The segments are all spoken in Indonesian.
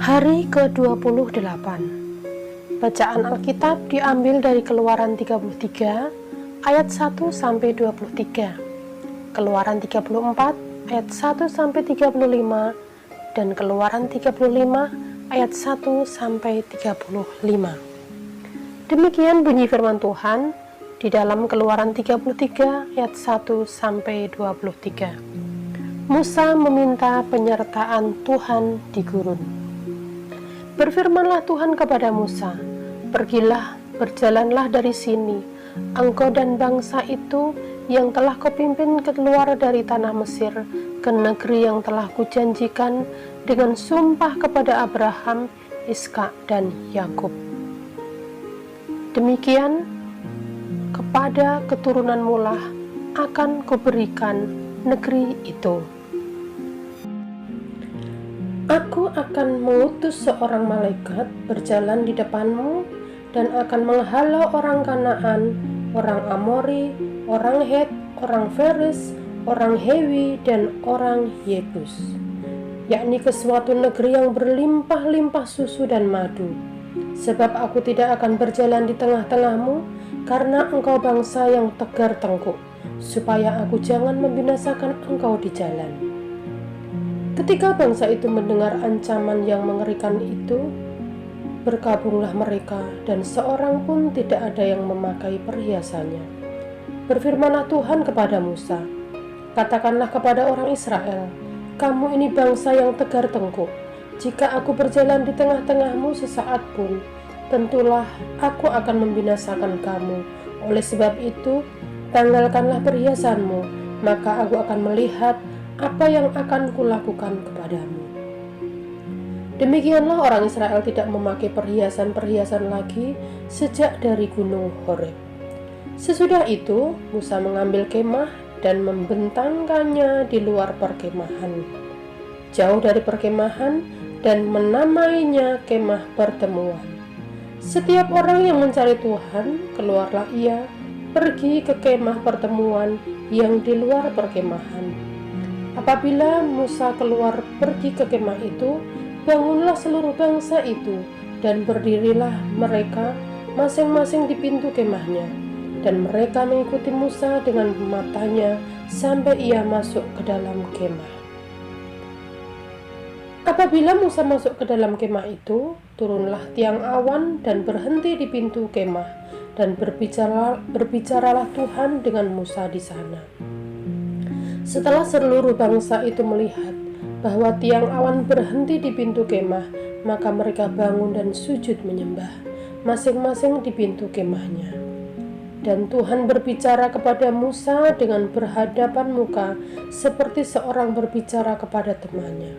Hari ke-28. Bacaan Alkitab diambil dari Keluaran 33 ayat 1 sampai 23, Keluaran 34 ayat 1 sampai 35 dan Keluaran 35 ayat 1 sampai 35. Demikian bunyi firman Tuhan di dalam Keluaran 33 ayat 1 sampai 23. Musa meminta penyertaan Tuhan di gurun. Berfirmanlah Tuhan kepada Musa, "Pergilah, berjalanlah dari sini, engkau dan bangsa itu yang telah kau pimpin keluar dari tanah Mesir, ke negeri yang telah kujanjikan dengan sumpah kepada Abraham, Ishak dan Yakub. Demikian kepada keturunanmu lah akan kuberikan negeri itu. Aku akan mengutus seorang malaikat berjalan di depanmu dan akan menghalau orang Kanaan, orang Amori, orang Het, orang Feris, orang Hewi, dan orang Yebus, yakni ke suatu negeri yang berlimpah-limpah susu dan madu. Sebab aku tidak akan berjalan di tengah-tengahmu, karena engkau bangsa yang tegar tengkuk, supaya aku jangan membinasakan engkau di jalan." Ketika bangsa itu mendengar ancaman yang mengerikan itu, berkabunglah mereka, dan seorang pun tidak ada yang memakai perhiasannya. Berfirmanlah Tuhan kepada Musa, "Katakanlah kepada orang Israel, kamu ini bangsa yang tegar tengkuk. Jika aku berjalan di tengah-tengahmu sesaat pun, tentulah aku akan membinasakan kamu. Oleh sebab itu, tanggalkanlah perhiasanmu, maka aku akan melihat apa yang akan kulakukan kepadamu." Demikianlah orang Israel tidak memakai perhiasan-perhiasan lagi sejak dari gunung Horeb. Sesudah itu, Musa mengambil kemah dan membentangkannya di luar perkemahan, jauh dari perkemahan, dan menamainya kemah pertemuan. Setiap orang yang mencari Tuhan, keluarlah ia pergi ke kemah pertemuan yang di luar perkemahan. Apabila Musa keluar pergi ke kemah itu, bangunlah seluruh bangsa itu, dan berdirilah mereka masing-masing di pintu kemahnya. Dan mereka mengikuti Musa dengan matanya sampai ia masuk ke dalam kemah. Apabila Musa masuk ke dalam kemah itu, turunlah tiang awan dan berhenti di pintu kemah, dan berbicaralah Tuhan dengan Musa di sana. Setelah seluruh bangsa itu melihat bahwa tiang awan berhenti di pintu kemah, maka mereka bangun dan sujud menyembah, masing-masing di pintu kemahnya. Dan Tuhan berbicara kepada Musa dengan berhadapan muka, seperti seorang berbicara kepada temannya.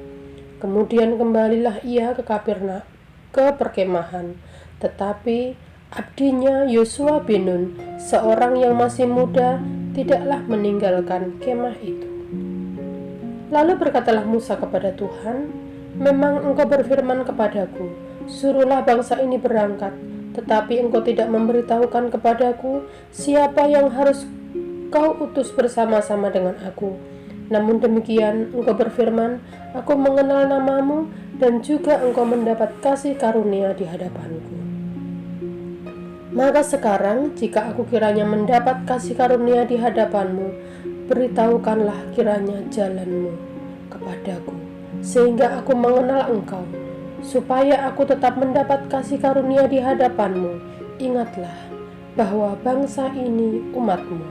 Kemudian kembalilah ia ke perkemahan, tetapi abdinya Yosua bin Nun, seorang yang masih muda, tidaklah meninggalkan kemah itu. Lalu berkatalah Musa kepada Tuhan, "Memang engkau berfirman kepadaku, suruhlah bangsa ini berangkat, tetapi engkau tidak memberitahukan kepadaku siapa yang harus kau utus bersama-sama dengan aku. Namun demikian engkau berfirman, aku mengenal namamu, dan juga engkau mendapat kasih karunia di hadapanku. Maka sekarang, jika aku kiranya mendapat kasih karunia di hadapanmu, beritahukanlah kiranya jalanmu kepadaku, sehingga aku mengenal engkau, supaya aku tetap mendapat kasih karunia di hadapanmu. Ingatlah bahwa bangsa ini umatmu."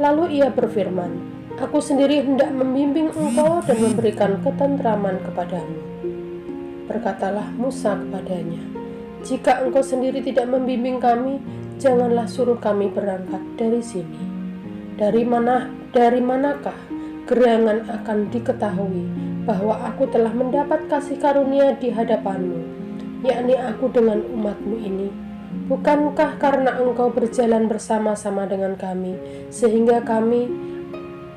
Lalu ia berfirman, "Aku sendiri hendak membimbing engkau dan memberikan ketentraman kepadamu." Berkatalah Musa kepadanya, "Jika engkau sendiri tidak membimbing kami, janganlah suruh kami berangkat dari sini. Dari manakah gerangan akan diketahui bahwa aku telah mendapat kasih karunia di hadapanmu, yakni aku dengan umatmu ini? Bukankah karena engkau berjalan bersama-sama dengan kami, sehingga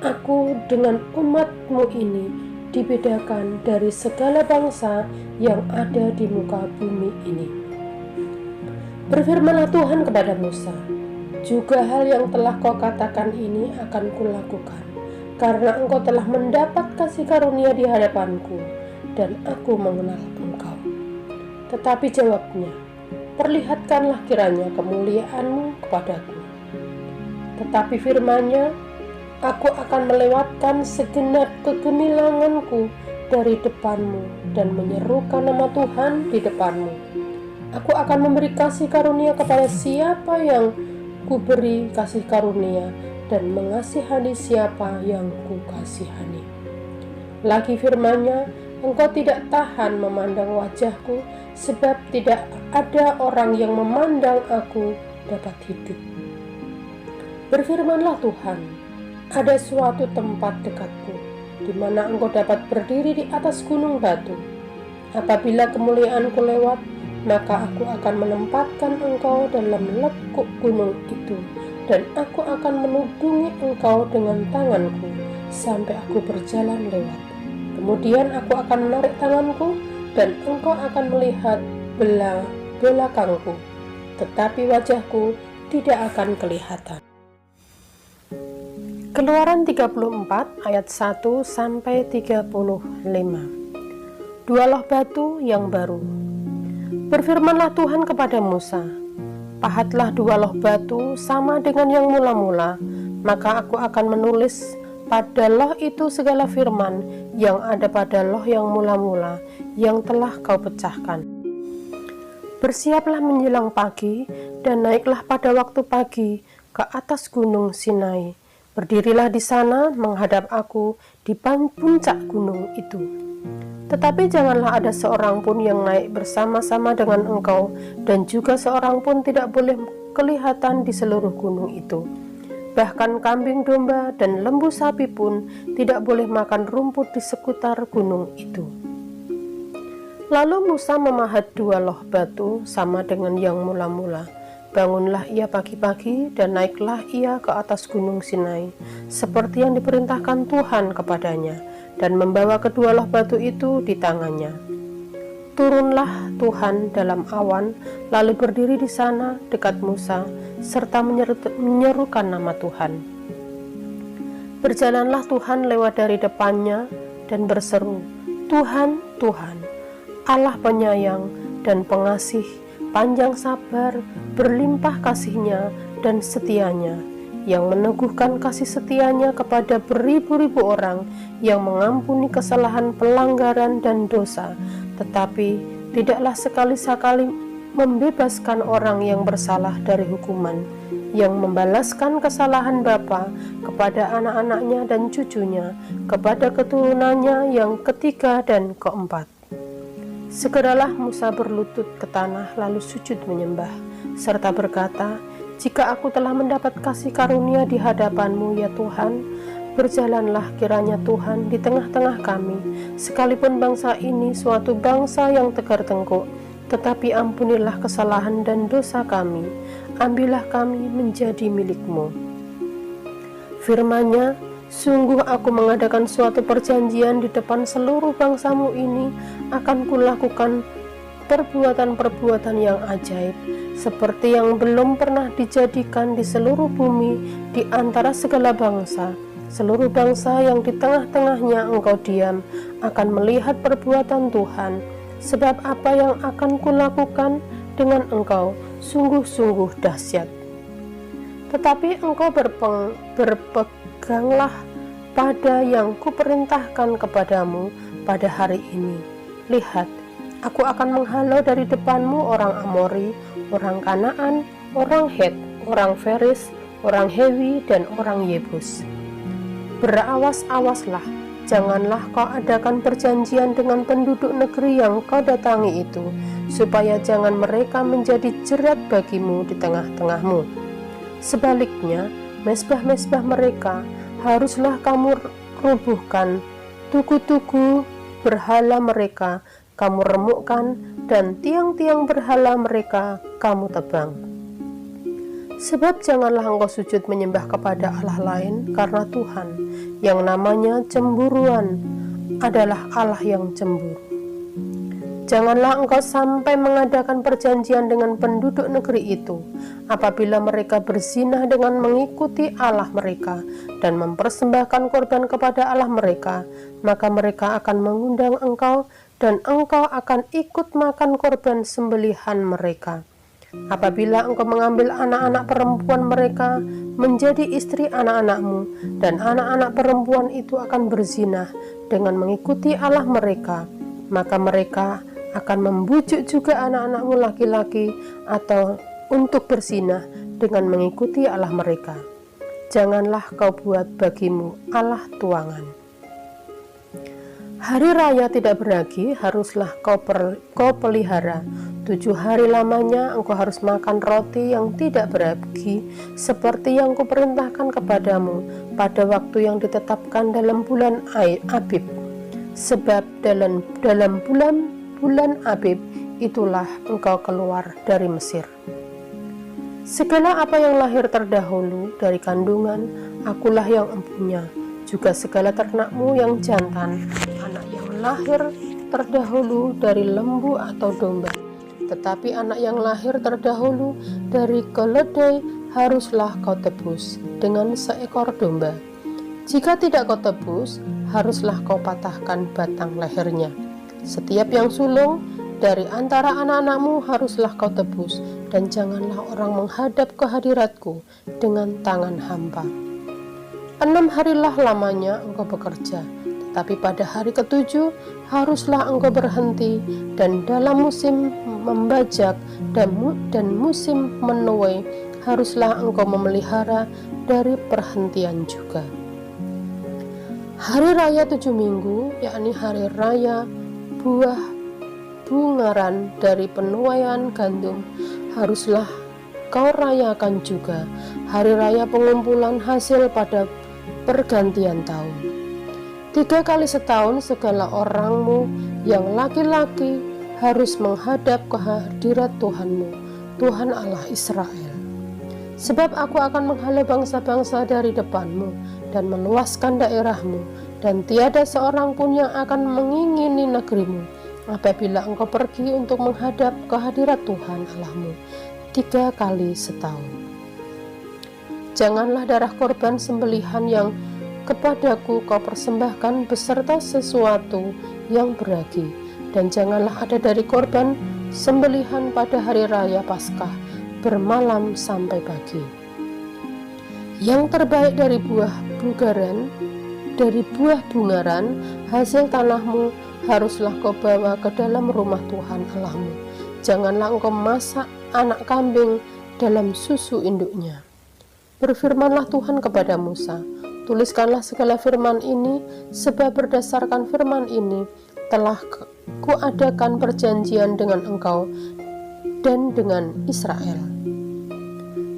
aku dengan umatmu ini dibedakan dari segala bangsa yang ada di muka bumi ini?" Berfirmanlah Tuhan kepada Musa, "Juga hal yang telah kau katakan ini akan kulakukan, karena engkau telah mendapat kasih karunia di hadapanku. dan aku mengenal Engkau." Tetapi jawabnya, "Perlihatkanlah kiranya kemuliaan-Mu kepadaku." Tetapi firman-Nya, "Aku akan melewatkan segenap kegemilanganku dari depan-Mu dan menyerukan nama Tuhan di depan-Mu. Aku akan memberi kasih karunia kepada siapa yang Kuberi kasih karunia dan mengasihani siapa yang Kukasihani." Lagi firman-Nya, "Engkau tidak tahan memandang wajahku, sebab tidak ada orang yang memandang aku dapat hidup." Berfirmanlah Tuhan, "Ada suatu tempat dekatku, di mana engkau dapat berdiri di atas gunung batu. Apabila kemuliaanku lewat, maka aku akan menempatkan engkau dalam lekuk gunung itu, dan aku akan menudungi engkau dengan tanganku sampai aku berjalan lewat. Kemudian aku akan menarik tanganku, dan engkau akan melihat belakangku, tetapi wajahku tidak akan kelihatan." Keluaran 34 ayat 1 sampai 35. Dua loh batu yang baru. Berfirmanlah Tuhan kepada Musa, "Pahatlah dua loh batu sama dengan yang mula-mula, maka aku akan menulis pada loh itu segala firman yang ada pada loh yang mula-mula yang telah kau pecahkan. Bersiaplah menjelang pagi dan naiklah pada waktu pagi ke atas gunung Sinai. Berdirilah di sana menghadap aku di puncak gunung itu. Tetapi janganlah ada seorang pun yang naik bersama-sama dengan engkau, dan juga seorang pun tidak boleh kelihatan di seluruh gunung itu. Bahkan kambing domba dan lembu sapi pun tidak boleh makan rumput di sekitar gunung itu." Lalu Musa memahat dua loh batu sama dengan yang mula-mula. Bangunlah ia pagi-pagi dan naiklah ia ke atas gunung Sinai, seperti yang diperintahkan Tuhan kepadanya, dan membawa kedua loh batu itu di tangannya. Turunlah Tuhan dalam awan, lalu berdiri di sana dekat Musa, serta menyerukan nama Tuhan. Berjalanlah Tuhan lewat dari depannya dan berseru, "Tuhan, Tuhan, Allah penyayang dan pengasih, panjang sabar, berlimpah kasih-Nya dan setianya, yang meneguhkan kasih setianya kepada beribu-ribu orang, yang mengampuni kesalahan, pelanggaran, dan dosa, tetapi tidaklah sekali-sekali membebaskan orang yang bersalah dari hukuman, yang membalaskan kesalahan bapa kepada anak-anaknya dan cucunya, kepada keturunannya yang ketiga dan keempat." Segeralah Musa berlutut ke tanah lalu sujud menyembah, serta berkata, "Jika aku telah mendapat kasih karunia di hadapan-Mu ya Tuhan, berjalanlah kiranya Tuhan di tengah-tengah kami, sekalipun bangsa ini suatu bangsa yang tegar tengkuk, tetapi ampunilah kesalahan dan dosa kami, ambillah kami menjadi milik-Mu." Firman-Nya, "Sungguh aku mengadakan suatu perjanjian di depan seluruh bangsamu ini, akan kulakukan perbuatan-perbuatan yang ajaib, seperti yang belum pernah dijadikan di seluruh bumi di antara segala bangsa. Seluruh bangsa yang di tengah-tengahnya engkau diam akan melihat perbuatan Tuhan, sebab apa yang akan kulakukan dengan engkau sungguh-sungguh dahsyat. Tetapi engkau berpeganglah pada yang kuperintahkan kepadamu pada hari ini. Lihat, aku akan menghalau dari depanmu orang Amori, orang Kanaan, orang Het, orang Feris, orang Hewi, dan orang Yebus. Berawas-awaslah, janganlah kau adakan perjanjian dengan penduduk negeri yang kau datangi itu, supaya jangan mereka menjadi jerat bagimu di tengah-tengahmu. Sebaliknya, mezbah-mezbah mereka haruslah kamu rubuhkan, tugu-tugu berhala mereka kamu remukkan, dan tiang-tiang berhala mereka kamu tebang. Sebab janganlah engkau sujud menyembah kepada Allah lain, karena Tuhan yang namanya cemburuan adalah Allah yang cemburu. Janganlah engkau sampai mengadakan perjanjian dengan penduduk negeri itu. Apabila mereka berzinah dengan mengikuti Allah mereka dan mempersembahkan korban kepada Allah mereka, maka mereka akan mengundang engkau dan engkau akan ikut makan korban sembelihan mereka. Apabila engkau mengambil anak-anak perempuan mereka menjadi istri anak-anakmu, dan anak-anak perempuan itu akan berzinah dengan mengikuti Allah mereka, maka mereka akan membujuk juga anak-anakmu laki-laki atau untuk berzinah dengan mengikuti Allah mereka. Janganlah kau buat bagimu Allah tuangan. Hari raya tidak beragi haruslah kau pelihara. 7 hari lamanya engkau harus makan roti yang tidak beragi, seperti yang kuperintahkan kepadamu pada waktu yang ditetapkan dalam bulan Abib. Sebab dalam bulan Abib itulah engkau keluar dari Mesir. Segala apa yang lahir terdahulu dari kandungan, akulah yang empunya, juga segala ternakmu yang jantan, anak yang lahir terdahulu dari lembu atau domba. Tetapi anak yang lahir terdahulu dari keledai haruslah kau tebus dengan seekor domba. Jika tidak kau tebus, haruslah kau patahkan batang lehernya. Setiap yang sulung dari antara anak-anakmu haruslah kau tebus, dan janganlah orang menghadap ke hadiratku dengan tangan hampa. 6 harilah lamanya engkau bekerja, tetapi pada hari ke-7 haruslah engkau berhenti, dan dalam musim membajak dan musim menuai haruslah engkau memelihara dari perhentian juga. Hari raya 7 minggu, yakni hari raya buah bungaran dari penuaian gandum, haruslah kau rayakan juga. Hari raya pengumpulan hasil pada pergantian tahun. 3 kali setahun segala orangmu yang laki-laki harus menghadap ke hadirat Tuhanmu, Tuhan Allah Israel. Sebab aku akan menghalau bangsa-bangsa dari depanmu dan meluaskan daerahmu, dan tiada seorang pun yang akan mengingini negerimu apabila engkau pergi untuk menghadap ke hadirat Tuhan Allahmu 3 kali setahun. Janganlah darah korban sembelihan yang kepadaku kau persembahkan beserta sesuatu yang beragi, dan janganlah ada dari korban sembelihan pada hari raya Paskah bermalam sampai pagi. Yang terbaik dari buah bungaran hasil tanahmu haruslah kau bawa ke dalam rumah Tuhan Allahmu. Janganlah engkau masak anak kambing dalam susu induknya. Berfirmanlah Tuhan kepada Musa, tuliskanlah segala firman ini, sebab berdasarkan firman ini telah kuadakan perjanjian dengan engkau dan dengan Israel.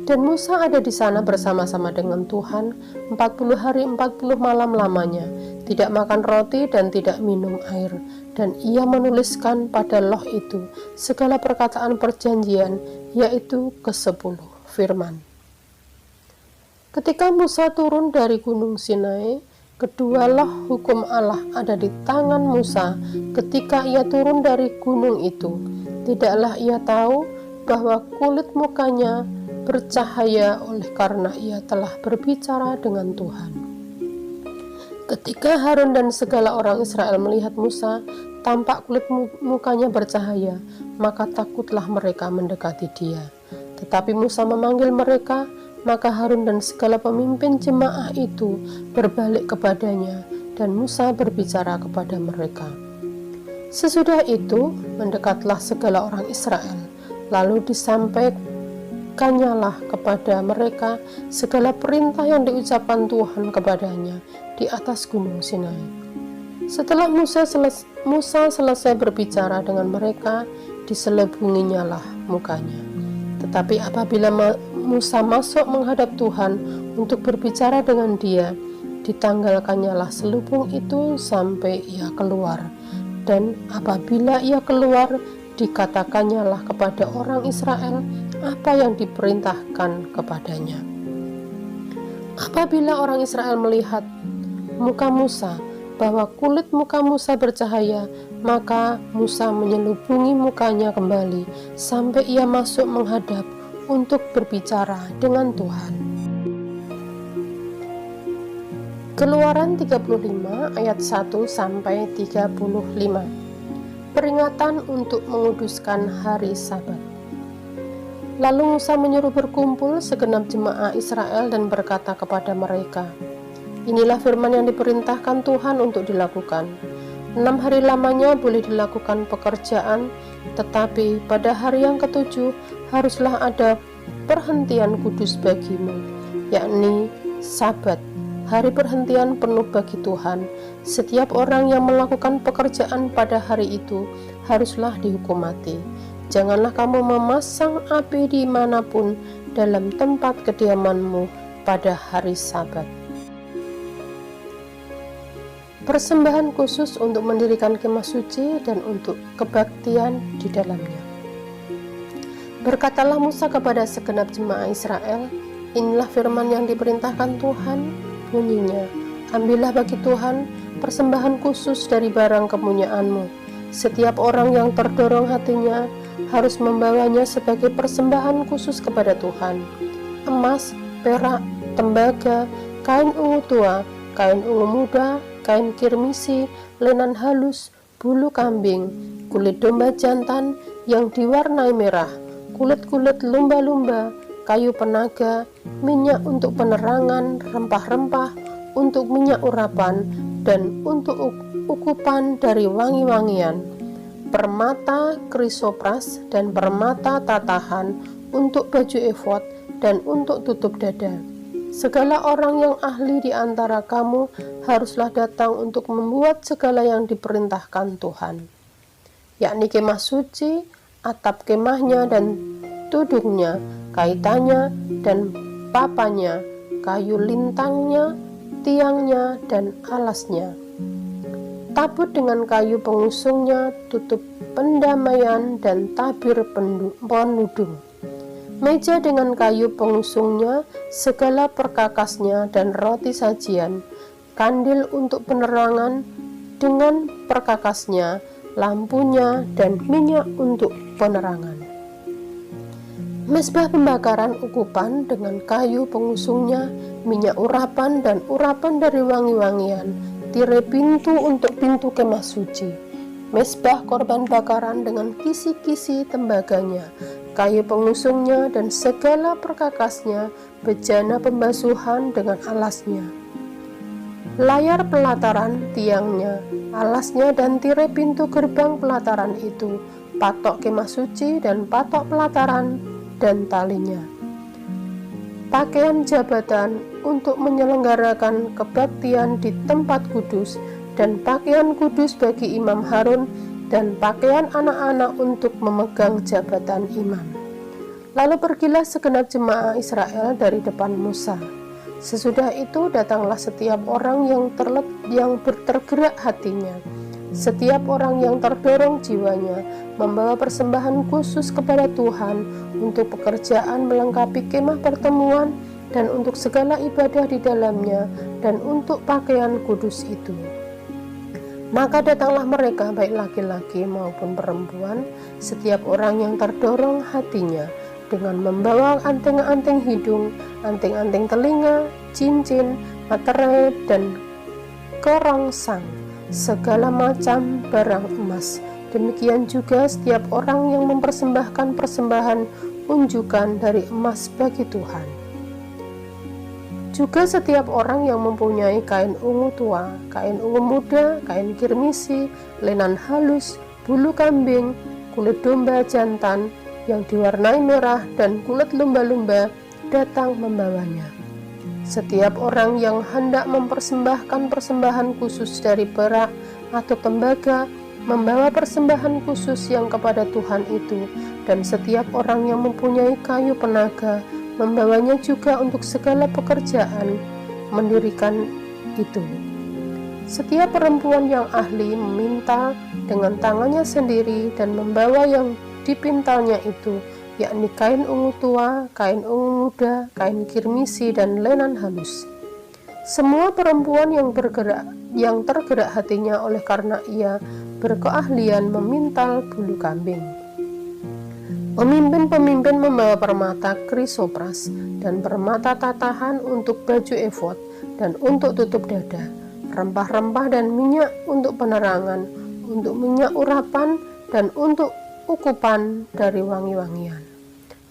Dan Musa ada di sana bersama-sama dengan Tuhan 40 hari 40 malam lamanya, tidak makan roti dan tidak minum air. Dan ia menuliskan pada loh itu segala perkataan perjanjian, yaitu ke-10 firman. Ketika Musa turun dari gunung Sinai, kedua loh hukum Allah ada di tangan Musa. Ketika ia turun dari gunung itu, tidaklah ia tahu bahwa kulit mukanya bercahaya oleh karena ia telah berbicara dengan Tuhan. Ketika Harun dan segala orang Israel melihat Musa, tampak kulit mukanya bercahaya, maka takutlah mereka mendekati dia. Tetapi Musa memanggil mereka, maka Harun dan segala pemimpin jemaah itu berbalik kepadanya, dan Musa berbicara kepada mereka. Sesudah itu, mendekatlah segala orang Israel, lalu disampaikannya kepada mereka segala perintah yang diucapkan Tuhan kepadanya di atas gunung Sinai. Setelah Musa selesai berbicara dengan mereka, diselubunginyalah mukanya. Tetapi apabila Musa masuk menghadap Tuhan untuk berbicara dengan dia, ditanggalkannyalah selubung itu sampai ia keluar. Dan apabila ia keluar, dikatakannya kepada orang Israel apa yang diperintahkan kepadanya. Apabila orang Israel melihat muka Musa, bahwa kulit muka Musa bercahaya, maka Musa menyelubungi mukanya kembali sampai ia masuk menghadap untuk berbicara dengan Tuhan. Keluaran 35 ayat 1 sampai 35. Peringatan untuk menguduskan hari Sabat. Lalu Musa menyuruh berkumpul segenap jemaah Israel dan berkata kepada mereka, "Inilah firman yang diperintahkan Tuhan untuk dilakukan. 6 hari lamanya boleh dilakukan pekerjaan, tetapi pada hari yang ketujuh haruslah ada perhentian kudus bagimu, yakni Sabat, hari perhentian penuh bagi Tuhan. Setiap orang yang melakukan pekerjaan pada hari itu haruslah dihukum mati. Janganlah kamu memasang api dimanapun dalam tempat kediamanmu pada hari Sabat." Persembahan khusus untuk mendirikan kemah suci dan untuk kebaktian di dalamnya. Berkatalah Musa kepada segenap jemaah Israel, "Inilah firman yang diperintahkan Tuhan, bunyinya, ambillah bagi Tuhan persembahan khusus dari barang kepunyaanmu. Setiap orang yang terdorong hatinya harus membawanya sebagai persembahan khusus kepada Tuhan. Emas, perak, tembaga, kain ungu tua, kain ungu muda, kain kirmisi, lenan halus, bulu kambing, kulit domba jantan yang diwarnai merah, kulit-kulit lumba-lumba, kayu penaga, minyak untuk penerangan, rempah-rempah, untuk minyak urapan, dan untuk ukupan dari wangi-wangian, permata krisopras dan permata tatahan, untuk baju efod dan untuk tutup dada. Segala orang yang ahli di antara kamu haruslah datang untuk membuat segala yang diperintahkan Tuhan, yakni kemah suci, atap kemahnya dan tudungnya, kaitannya dan papanya, kayu lintangnya, tiangnya dan alasnya, tabut dengan kayu pengusungnya, tutup pendamaian dan tabir penudung, meja dengan kayu pengusungnya, segala perkakasnya dan roti sajian, kandil untuk penerangan dengan perkakasnya, lampunya dan minyak untuk penerangan, mezbah pembakaran ukupan dengan kayu pengusungnya, minyak urapan dan urapan dari wangi-wangian, tirai pintu untuk pintu kemah suci, mezbah korban bakaran dengan kisi-kisi tembaganya, kayu pengusungnya dan segala perkakasnya, bejana pembasuhan dengan alasnya, layar pelataran, tiangnya, alasnya dan tirai pintu gerbang pelataran itu, patok kemah suci dan patok pelataran dan talinya, pakaian jabatan untuk menyelenggarakan kebaktian di tempat kudus, dan pakaian kudus bagi imam Harun, dan pakaian anak-anak untuk memegang jabatan imam. Lalu pergilah segenap jemaah Israel dari depan Musa. Sesudah itu datanglah setiap orang yang tergerak hatinya, setiap orang yang terdorong jiwanya, membawa persembahan khusus kepada Tuhan untuk pekerjaan melengkapi kemah pertemuan dan untuk segala ibadah di dalamnya dan untuk pakaian kudus itu. Maka datanglah mereka, baik laki-laki maupun perempuan, setiap orang yang terdorong hatinya, dengan membawa anting-anting hidung, anting-anting telinga, cincin, materai, dan kerongsang, segala macam barang emas. Demikian juga setiap orang yang mempersembahkan persembahan unjukan dari emas bagi Tuhan. Juga setiap orang yang mempunyai kain ungu tua, kain ungu muda, kain kirmisi, lenan halus, bulu kambing, kulit domba jantan yang diwarnai merah dan kulit lumba-lumba datang membawanya. Setiap orang yang hendak mempersembahkan persembahan khusus dari perak atau tembaga membawa persembahan khusus yang kepada Tuhan itu, dan setiap orang yang mempunyai kayu penaga membawanya juga untuk segala pekerjaan mendirikan itu. Setiap perempuan yang ahli meminta dengan tangannya sendiri dan membawa yang dipintalnya itu, yakni kain ungu tua, kain ungu muda, kain kirmisi dan lenan halus. Semua perempuan yang bergerak yang tergerak hatinya oleh karena ia berkeahlian memintal bulu kambing. Pemimpin-pemimpin membawa permata krisopras dan permata tatahan untuk baju efod dan untuk tutup dada, rempah-rempah dan minyak untuk penerangan, untuk minyak urapan dan untuk ukupan dari wangi-wangian.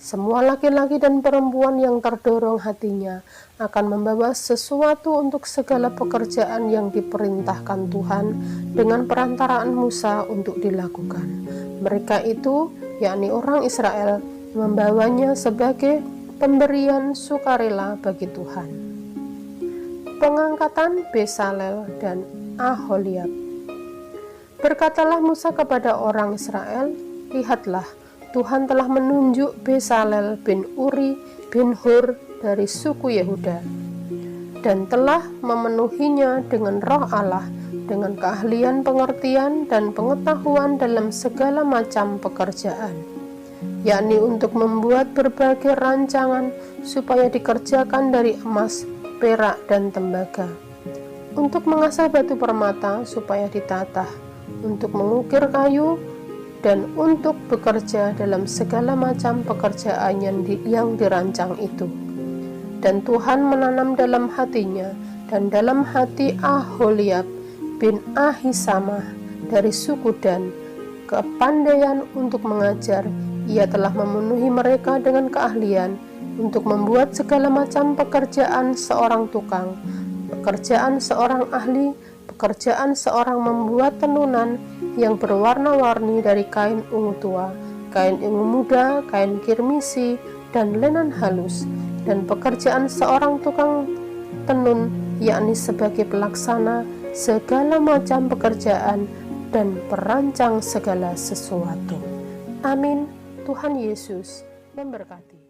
Semua laki-laki dan perempuan yang terdorong hatinya akan membawa sesuatu untuk segala pekerjaan yang diperintahkan Tuhan dengan perantaraan Musa untuk dilakukan. Mereka itu, yakni orang Israel, membawanya sebagai pemberian sukarela bagi Tuhan. Pengangkatan Besalel dan Aholiab. Berkatalah Musa kepada orang Israel, lihatlah, Tuhan telah menunjuk Besalel bin Uri bin Hur dari suku Yehuda, dan telah memenuhinya dengan roh Allah, dengan keahlian pengertian dan pengetahuan dalam segala macam pekerjaan, yakni untuk membuat berbagai rancangan supaya dikerjakan dari emas, perak, dan tembaga, untuk mengasah batu permata supaya ditatah, untuk mengukir kayu, dan untuk bekerja dalam segala macam pekerjaan yang dirancang itu. Dan Tuhan menanam dalam hatinya dan dalam hati Aholiab bin Ahisamah dari suku Dan kepandaian untuk mengajar. Ia telah memenuhi mereka dengan keahlian untuk membuat segala macam pekerjaan seorang tukang, pekerjaan seorang ahli, pekerjaan seorang membuat tenunan yang berwarna-warni dari kain ungu tua, kain ungu muda, kain kirmisi, dan lenan halus, dan pekerjaan seorang tukang tenun, yakni sebagai pelaksana segala macam pekerjaan dan perancang segala sesuatu. Amin. Tuhan Yesus memberkati.